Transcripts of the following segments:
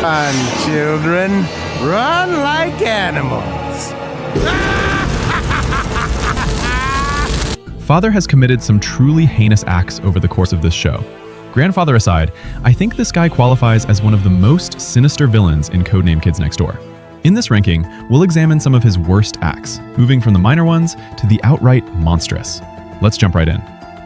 Run, children. Run like animals. Father has committed some truly heinous acts over the course of this show. Grandfather aside, I think this guy qualifies as one of the most sinister villains in Codename Kids Next Door. In this ranking, we'll examine some of his worst acts, moving from the minor ones to the outright monstrous. Let's jump right in.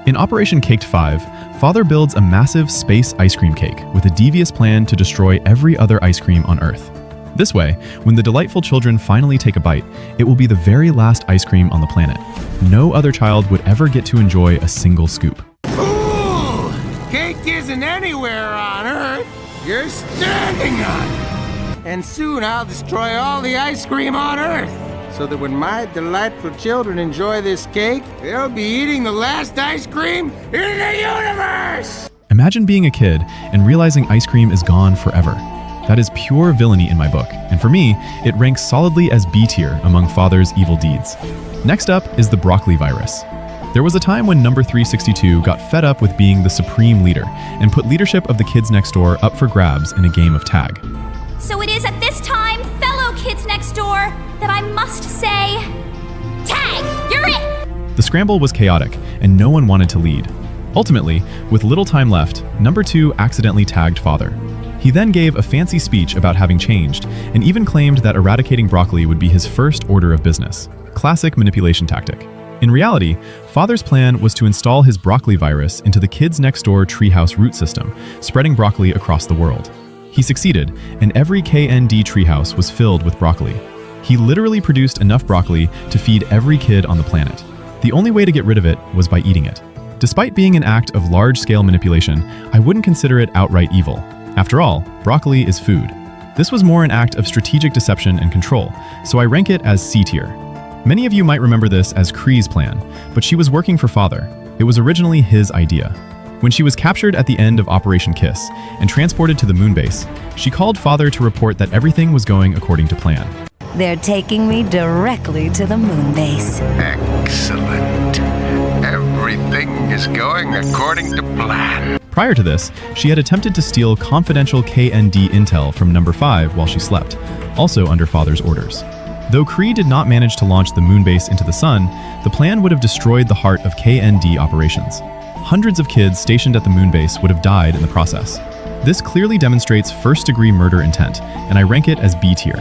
In Operation Caked 5, Father builds a massive space ice cream cake with a devious plan to destroy every other ice cream on Earth. This way, when the delightful children finally take a bite, it will be the very last ice cream on the planet. No other child would ever get to enjoy a single scoop. Ooh! Cake isn't anywhere on Earth. You're standing on it. And soon I'll destroy all the ice cream on Earth, so that when my delightful children enjoy this cake, they'll be eating the last ice cream in the universe! Imagine being a kid and realizing ice cream is gone forever. That is pure villainy in my book, and for me, it ranks solidly as B tier among Father's evil deeds. Next up is the broccoli virus. There was a time when number 362 got fed up with being the supreme leader and put leadership of the kids next door up for grabs in a game of tag. So it is at this time, fellow kids next door, that I must say, tag, you're it! The scramble was chaotic, and no one wanted to lead. Ultimately, with little time left, number 2 accidentally tagged Father. He then gave a fancy speech about having changed, and even claimed that eradicating broccoli would be his first order of business. Classic manipulation tactic. In reality, Father's plan was to install his broccoli virus into the kids next door treehouse root system, spreading broccoli across the world. He succeeded, and every KND treehouse was filled with broccoli. He literally produced enough broccoli to feed every kid on the planet. The only way to get rid of it was by eating it. Despite being an act of large-scale manipulation, I wouldn't consider it outright evil. After all, broccoli is food. This was more an act of strategic deception and control, so I rank it as C tier. Many of you might remember this as Kree's plan, but she was working for Father. It was originally his idea. When she was captured at the end of Operation Kiss and transported to the moon base, she called Father to report that everything was going according to plan. They're taking me directly to the moon base. Excellent. Everything is going according to plan. Prior to this, she had attempted to steal confidential KND intel from number 5 while she slept, also under Father's orders. Though Kree did not manage to launch the moon base into the sun, the plan would have destroyed the heart of KND operations. Hundreds of kids stationed at the moon base would have died in the process. This clearly demonstrates first-degree murder intent, and I rank it as B tier.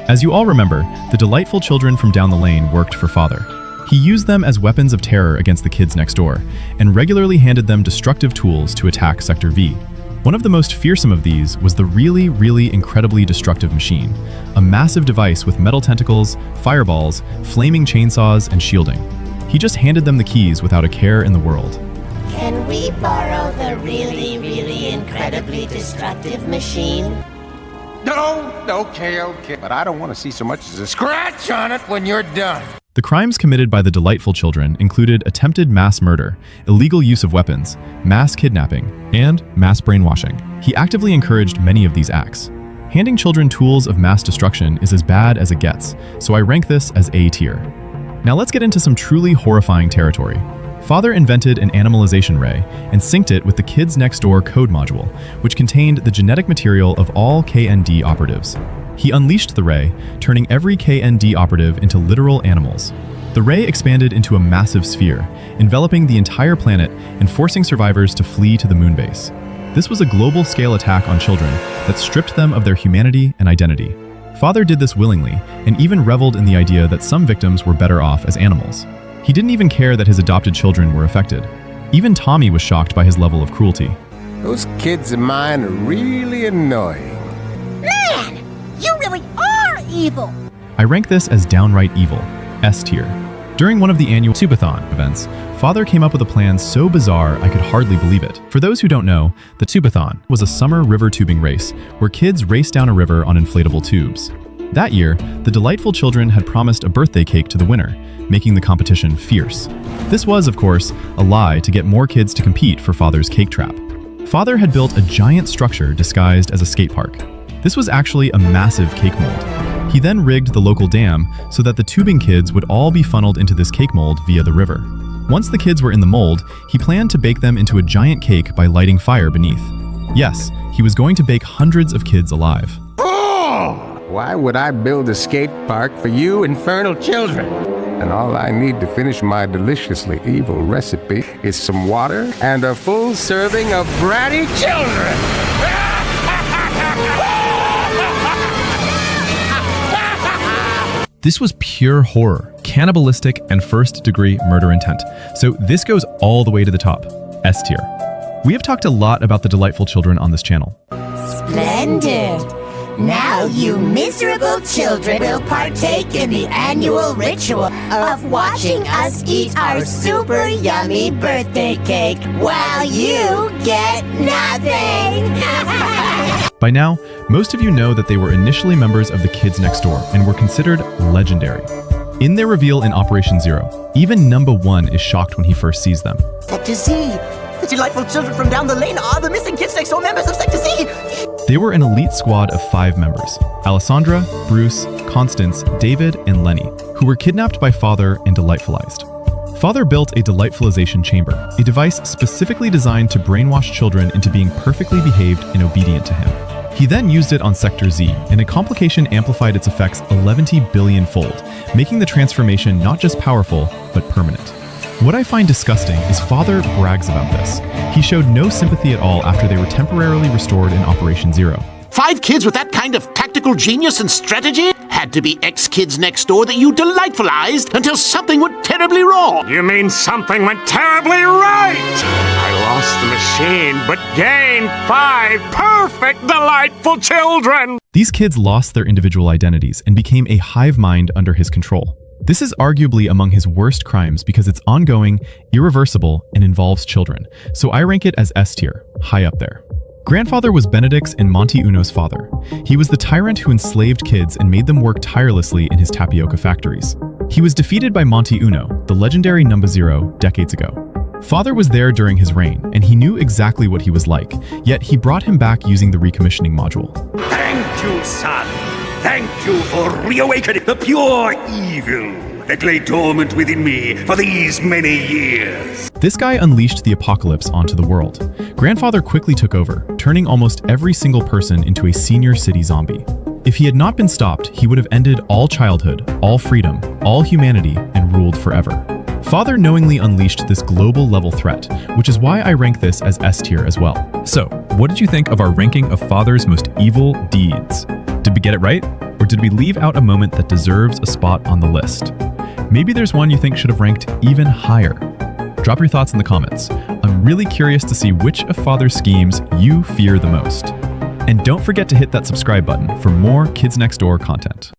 As you all remember, the delightful children from down the lane worked for Father. He used them as weapons of terror against the kids next door, and regularly handed them destructive tools to attack Sector V. One of the most fearsome of these was the really incredibly destructive machine, a massive device with metal tentacles, fireballs, flaming chainsaws, and shielding. He just handed them the keys without a care in the world. Can we borrow the really incredibly destructive machine? No, okay. But I don't want to see so much as a scratch on it when you're done. The crimes committed by the delightful children included attempted mass murder, illegal use of weapons, mass kidnapping, and mass brainwashing. He actively encouraged many of these acts. Handing children tools of mass destruction is as bad as it gets, so I rank this as A tier. Now let's get into some truly horrifying territory. Father invented an animalization ray and synced it with the Kids Next Door code module, which contained the genetic material of all KND operatives. He unleashed the ray, turning every KND operative into literal animals. The ray expanded into a massive sphere, enveloping the entire planet and forcing survivors to flee to the moon base. This was a global-scale attack on children that stripped them of their humanity and identity. Father did this willingly, and even reveled in the idea that some victims were better off as animals. He didn't even care that his adopted children were affected. Even Tommy was shocked by his level of cruelty. Those kids of mine are really annoying. Man, you really are evil! I rank this as downright evil, S tier. During one of the annual Subathon events, Father came up with a plan so bizarre I could hardly believe it. For those who don't know, the Subathon was a summer river tubing race where kids raced down a river on inflatable tubes. That year, the delightful children had promised a birthday cake to the winner, making the competition fierce. This was, of course, a lie to get more kids to compete for Father's cake trap. Father had built a giant structure disguised as a skate park. This was actually a massive cake mold. He then rigged the local dam so that the tubing kids would all be funneled into this cake mold via the river. Once the kids were in the mold, he planned to bake them into a giant cake by lighting fire beneath. Yes, he was going to bake hundreds of kids alive. Oh! Why would I build a skate park for you infernal children? And all I need to finish my deliciously evil recipe is some water and a full serving of bratty children. This was pure horror, cannibalistic, and first-degree murder intent. So this goes all the way to the top, S tier. We have talked a lot about the Delightful Children on this channel. Splendid! Now you miserable children will partake in the annual ritual of watching us eat our super yummy birthday cake while you get nothing! By now, most of you know that they were initially members of the Kids Next Door and were considered legendary. In their reveal in Operation Zero, even Number 1 is shocked when he first sees them. Sector Z! The delightful children from down the lane are the missing Kids Next Door members of Sector Z! They were an elite squad of 5 members, Alessandra, Bruce, Constance, David, and Lenny, who were kidnapped by Father and delightfulized. Father built a Delightfulization chamber, a device specifically designed to brainwash children into being perfectly behaved and obedient to him. He then used it on Sector Z, and a complication amplified its effects 11 billion-fold, making the transformation not just powerful, but permanent. What I find disgusting is Father brags about this. He showed no sympathy at all after they were temporarily restored in Operation Zero. 5 kids with that kind of tactical genius and strategy? Had to be ex-kids next door that you delightfulized until something went terribly wrong. You mean something went terribly right? I lost the machine, but gained 5 perfect delightful children! These kids lost their individual identities and became a hive mind under his control. This is arguably among his worst crimes because it's ongoing, irreversible, and involves children, so I rank it as S tier, high up there. Grandfather was Benedict's and Monte Uno's father. He was the tyrant who enslaved kids and made them work tirelessly in his tapioca factories. He was defeated by Monte Uno, the legendary Number 0, decades ago. Father was there during his reign, and he knew exactly what he was like, yet he brought him back using the recommissioning module. Thank you, son. Thank you for reawakening the pure evil that lay dormant within me for these many years. This guy unleashed the apocalypse onto the world. Grandfather quickly took over, turning almost every single person into a senior city zombie. If he had not been stopped, he would have ended all childhood, all freedom, all humanity, and ruled forever. Father knowingly unleashed this global-level threat, which is why I rank this as S tier as well. So, what did you think of our ranking of Father's most evil deeds? Did we get it right? Or did we leave out a moment that deserves a spot on the list? Maybe there's one you think should have ranked even higher. Drop your thoughts in the comments. I'm really curious to see which of Father's schemes you fear the most. And don't forget to hit that subscribe button for more Kids Next Door content.